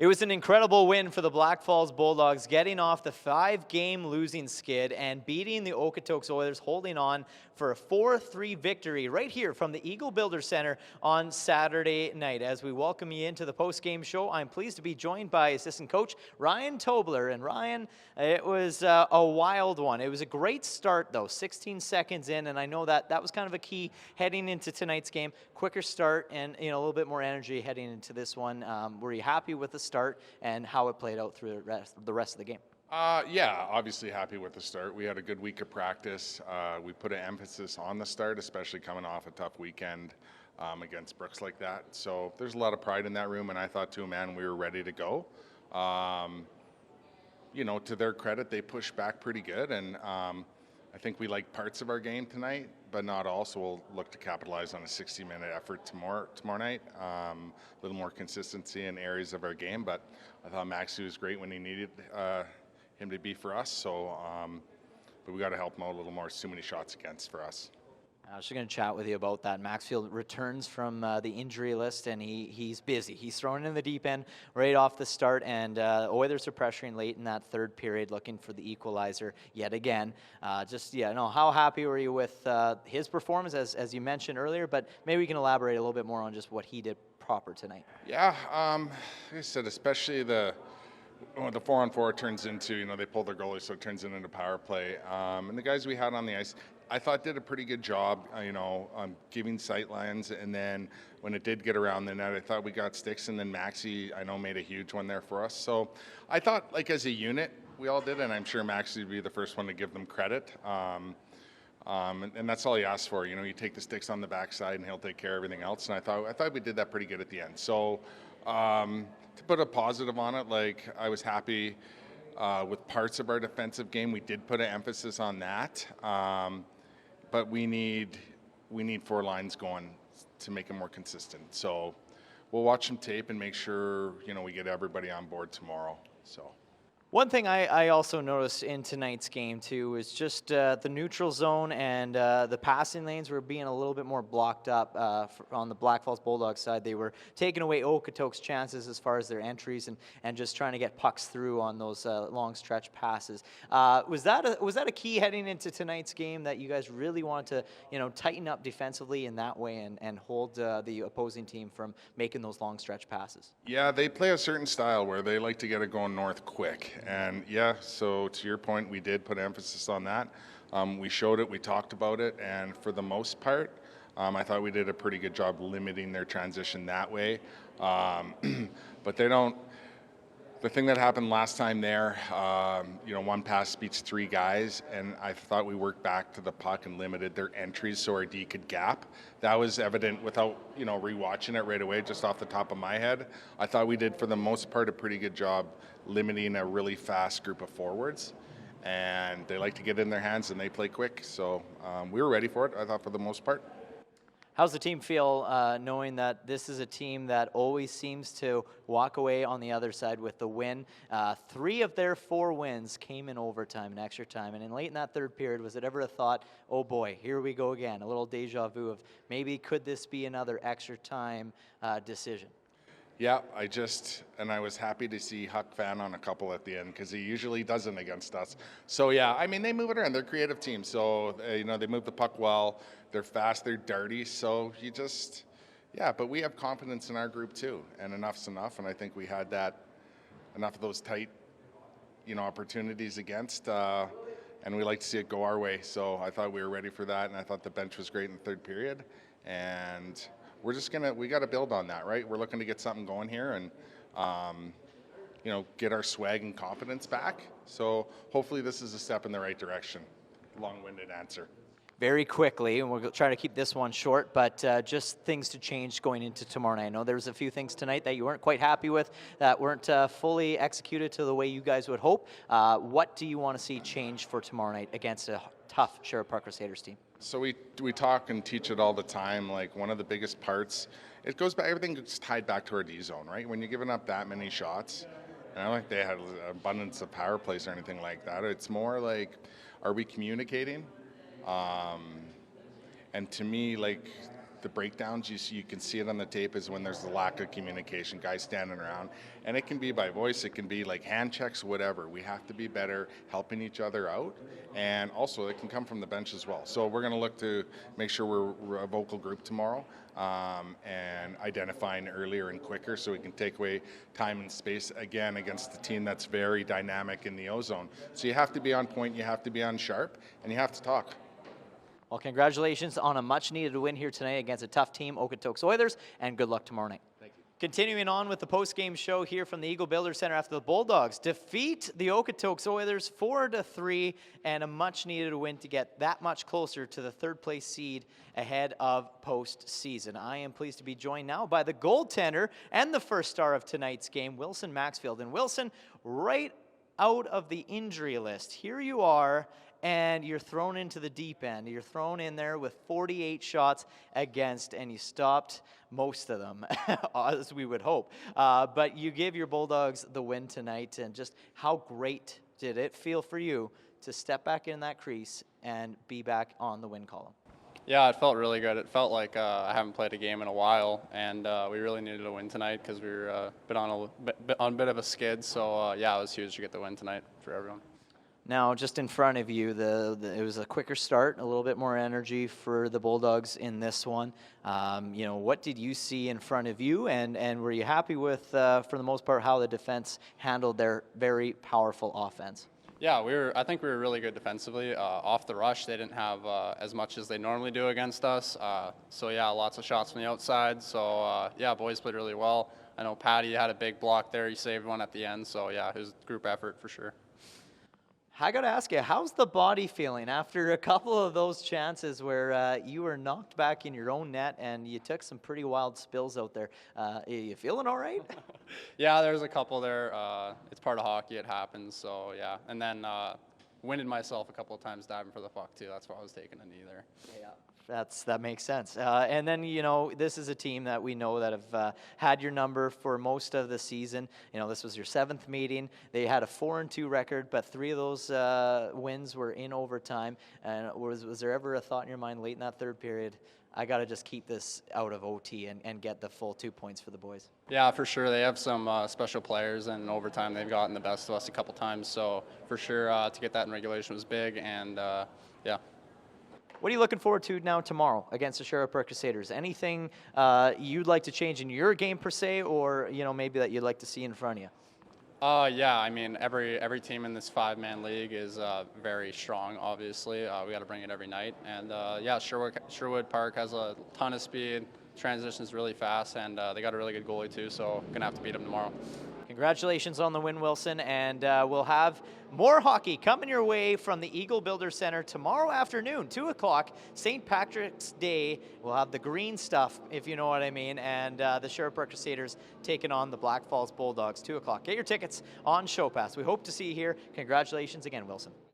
It was an incredible win for the Black Falls Bulldogs, getting off the 5-game losing skid and beating the Okotoks Oilers, holding on for a 4-3 victory right here from the Eagle Builder Center on Saturday night. As we welcome you into the post-game show, I'm pleased to be joined by Assistant Coach Ryan Tobler. And Ryan, it was a wild one. It was a great start, though, 16 seconds in, and I know that was kind of a key heading into tonight's game. Quicker start and a little bit more energy heading into this one. Were you happy with the start and how it played out through the rest of the game? Yeah, obviously happy with the start. We had a good week of practice. We put an emphasis on the start, especially coming off a tough weekend against Brooks like that. So there's a lot of pride in that room, and I thought, too, man, we were ready to go. To their credit, they pushed back pretty good, and I think we like parts of our game tonight, but not all, so we'll look to capitalize on a 60-minute effort tomorrow night. A little more consistency in areas of our game, but I thought Maxie was great when he needed him to be for us, so but we got to help him out a little more. Too many shots against for us. I was just going to chat with you about that. Maxfield returns from the injury list, and he's busy. He's thrown in the deep end right off the start, and Oilers are pressuring late in that third period, looking for the equalizer yet again. How happy were you with his performance, as you mentioned earlier? But maybe we can elaborate a little bit more on just what he did proper tonight. Yeah, like I said, especially the 4-on-4 turns into, they pull their goalie, so it turns into power play. And the guys we had on the ice, I thought did a pretty good job, giving sight lines. And then when it did get around the net, I thought we got sticks. And then Maxie, I know, made a huge one there for us. So I thought, as a unit, we all did, and I'm sure Maxie would be the first one to give them credit. And that's all he asked for. You take the sticks on the backside, and he'll take care of everything else. And I thought we did that pretty good at the end. So to put a positive on it, I was happy with parts of our defensive game. We did put an emphasis on that. But we need 4 lines going to make it more consistent. So we'll watch some tape and make sure, we get everybody on board tomorrow. So. One thing I also noticed in tonight's game, too, is just the neutral zone and the passing lanes were being a little bit more blocked up on the Black Falls Bulldogs side. They were taking away Okotok's chances as far as their entries and just trying to get pucks through on those long stretch passes. Was that a key heading into tonight's game that you guys really wanted to tighten up defensively in that way and hold the opposing team from making those long stretch passes? Yeah, they play a certain style where they like to get it going north quick. And yeah, so to your point, we did put emphasis on that. We showed it, we talked about it, and for the most part, I thought we did a pretty good job limiting their transition that way. But they don't. The thing that happened last time there, one pass beats 3 guys, and I thought we worked back to the puck and limited their entries so our D could gap. That was evident without, rewatching it right away, just off the top of my head. I thought we did, for the most part, a pretty good job limiting a really fast group of forwards. And they like to get in their hands, and they play quick. So we were ready for it, I thought, for the most part. How's the team feel knowing that this is a team that always seems to walk away on the other side with the win? 3 of their 4 wins came in overtime and extra time. And late in that third period, was it ever a thought, oh boy, here we go again, a little deja vu of maybe could this be another extra time decision? Yeah, I was happy to see Huck fan on a couple at the end because he usually doesn't against us. So yeah, they move it around. They're a creative team, so they move the puck well. They're fast, they're darty. So but we have confidence in our group too, and enough's enough. And I think we had enough of those tight, opportunities against, and we like to see it go our way. So I thought we were ready for that, and I thought the bench was great in the third period, and. We got to build on that, right? We're looking to get something going here and, get our swag and confidence back. So hopefully this is a step in the right direction. Long-winded answer. Very quickly, and we'll try to keep this one short, but just things to change going into tomorrow night. I know there was a few things tonight that you weren't quite happy with, that weren't fully executed to the way you guys would hope. What do you want to see change for tomorrow night against a tough Sherwood Park Crusaders team? So we talk and teach it all the time. One of the biggest parts, it goes back. Everything gets tied back to our D zone, right? When you're giving up that many shots, and I don't think they had an abundance of power plays or anything like that. It's more are we communicating? And to me, the breakdowns you can see it on the tape is when there's the lack of communication, guys standing around, and it can be by voice, it can be like hand checks, whatever. We have to be better helping each other out, and also it can come from the bench as well. So we're going to look to make sure we're a vocal group tomorrow, and identifying earlier and quicker so we can take away time and space again against the team that's very dynamic in the O-zone. So you have to be on point, you have to be on sharp, and you have to talk. Well, congratulations on a much-needed win here tonight against a tough team, Okotoks Oilers, and good luck tomorrow night. Thank you. Continuing on with the post-game show here from the Eagle Builder Center after the Bulldogs defeat the Okotoks Oilers 4-3, and a much-needed win to get that much closer to the third-place seed ahead of postseason. I am pleased to be joined now by the goaltender and the first star of tonight's game, Wilson Maxfield. And Wilson, right out of the injury list, here you are, and you're thrown into the deep end. You're thrown in there with 48 shots against, and you stopped most of them, as we would hope. But you gave your Bulldogs the win tonight, and just how great did it feel for you to step back in that crease and be back on the win column? Yeah, it felt really good. It felt like I haven't played a game in a while, and we really needed a win tonight because we were on a bit of a skid. So, yeah, it was huge to get the win tonight for everyone. Now, just in front of you, it was a quicker start, a little bit more energy for the Bulldogs in this one. What did you see in front of you, and were you happy with, for the most part, how the defense handled their very powerful offense? Yeah, I think we were really good defensively. Off the rush, they didn't have as much as they normally do against us. So, yeah, lots of shots from the outside. So, yeah, boys played really well. I know Patty had a big block there. He saved one at the end. So, yeah, it was a group effort for sure. I got to ask you, how's the body feeling after a couple of those chances where you were knocked back in your own net and you took some pretty wild spills out there? Are you feeling all right? Yeah, there's a couple there. It's part of hockey. It happens. So, yeah. And then winded myself a couple of times diving for the puck, too. That's why I was taking a knee there. Yeah. That makes sense. And then, this is a team that we know that have had your number for most of the season. This was your 7th meeting. They had a 4-2 record, but 3 of those wins were in overtime. And was there ever a thought in your mind late in that third period, I got to just keep this out of OT and get the full 2 points for the boys? Yeah, for sure. They have some special players, and in overtime they've gotten the best of us a couple times. So, for sure, to get that in regulation was big, and, yeah. What are you looking forward to now tomorrow against the Sherwood Park Crusaders? Anything you'd like to change in your game per se, or maybe that you'd like to see in front of you? Yeah, I mean every team in this 5-man league is very strong. Obviously, we got to bring it every night, and yeah, Sherwood Park has a ton of speed, transitions really fast, and they got a really good goalie too. So gonna have to beat them tomorrow. Congratulations on the win, Wilson, and we'll have more hockey coming your way from the Eagle Builder Center tomorrow afternoon, 2 o'clock, St. Patrick's Day. We'll have the green stuff, if you know what I mean, and the Sherwood Park Crusaders taking on the Black Falls Bulldogs, 2 o'clock. Get your tickets on Show Pass. We hope to see you here. Congratulations again, Wilson.